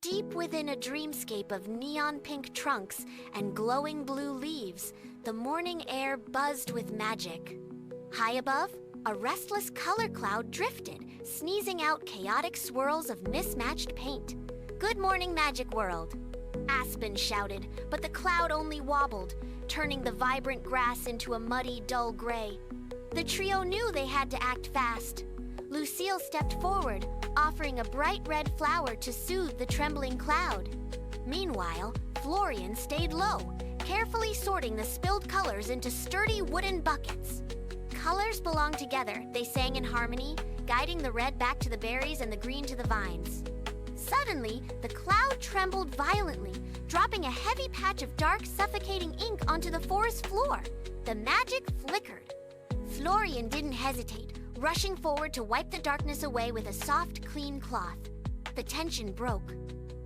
Deep within a dreamscape of neon pink trunks and glowing blue leaves, the morning air buzzed with magic. High above, a restless color cloud drifted, sneezing out chaotic swirls of mismatched paint. "Good morning, magic world," Aspen shouted, but the cloud only wobbled, turning the vibrant grass into a muddy, dull gray. The trio knew they had to act fast. Lucille stepped forward, offering a bright red flower to soothe the trembling cloud. Meanwhile, Florian stayed low, carefully sorting the spilled colors into sturdy wooden buckets. "Colors belong together," they sang in harmony, guiding the red back to the berries and the green to the vines. Suddenly, the cloud trembled violently, dropping a heavy patch of dark, suffocating ink onto the forest floor. The magic flickered. Florian didn't hesitate, rushing forward to wipe the darkness away with a soft, clean cloth. The tension broke.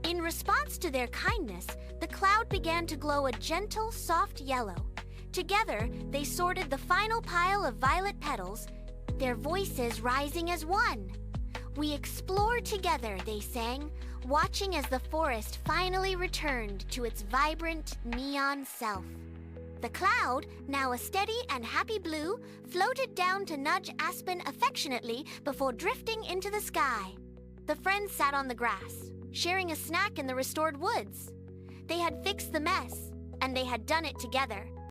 In response to their kindness, the cloud began to glow a gentle, soft yellow. Together, they sorted the final pile of violet petals, their voices rising as one. "We explore together," they sang, watching as the forest finally returned to its vibrant, neon self. The cloud, now a steady and happy blue, floated down to nudge Aspen affectionately before drifting into the sky. The friends sat on the grass, sharing a snack in the restored woods. They had fixed the mess, and they had done it together,